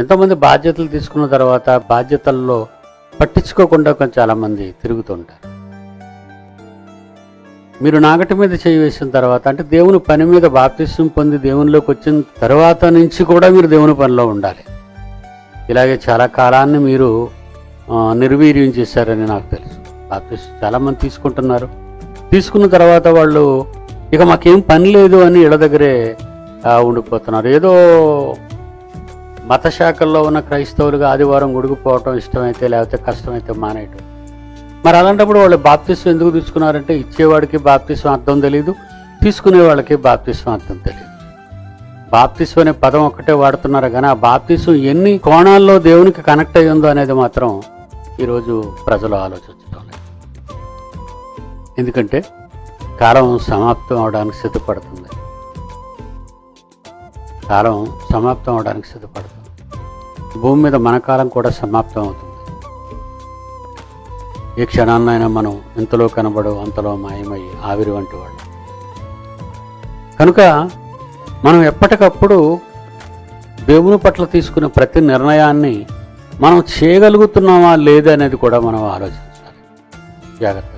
ఎంతోమంది బాధ్యతలు తీసుకున్న తర్వాత బాధ్యతల్లో పట్టించుకోకుండా చాలామంది తిరుగుతుంటారు. మీరు నాగటి మీద చేయి వేసిన తర్వాత, అంటే దేవుని పని మీద బాప్తిస్మం పొంది దేవునిలోకి వచ్చిన తర్వాత నుంచి కూడా మీరు దేవుని పనిలో ఉండాలి. ఇలాగే చాలా కాలాన్ని మీరు నిర్వీర్యం చేశారని నాకు తెలుసు. బాప్తిస్మం చాలామంది తీసుకుంటున్నారు. తీసుకున్న తర్వాత వాళ్ళు ఇక మాకేం పని లేదు అని ఇళ్ళ దగ్గరే ఉండిపోతున్నారు. ఏదో మత శాఖల్లో ఉన్న క్రైస్తవులుగా ఆదివారం గుడికి పోవటం ఇష్టమైతే, లేకపోతే కష్టమైతే మానేయటం. మరి అలాంటప్పుడు వాళ్ళు బాప్తిస్మం ఎందుకు తీసుకున్నారంటే, ఇచ్చేవాడికి బాప్తిస్మం అర్థం తెలియదు, తీసుకునే వాళ్ళకి బాప్తిస్మం అర్థం తెలియదు. బాప్తిస్మం అనే పదం ఒక్కటే వాడుతున్నారు కానీ ఆ బాప్తిస్మం ఎన్ని కోణాల్లో దేవునికి కనెక్ట్ అయ్యి ఉందో అనేది మాత్రం ఈరోజు ప్రజలు ఆలోచించడం లేదు. ఎందుకంటే కాలం సమాప్తం అవడానికి సిద్ధపడుతుంది. కాలం సమాప్తం అవడానికి సిద్ధపడుతుంది. భూమి మీద మన కాలం కూడా సమాప్తం అవుతుంది. ఏ క్షణాన్నైనా మనం ఇంతలో కనబడు అంతలో మాయమయ్యి ఆవిరి వంటి వాళ్ళు. కనుక మనం ఎప్పటికప్పుడు దేవుని పట్ల తీసుకునే ప్రతి నిర్ణయాన్ని మనం చేయగలుగుతున్నామా లేదా అనేది కూడా మనం ఆలోచించాలి జాగ్రత్త.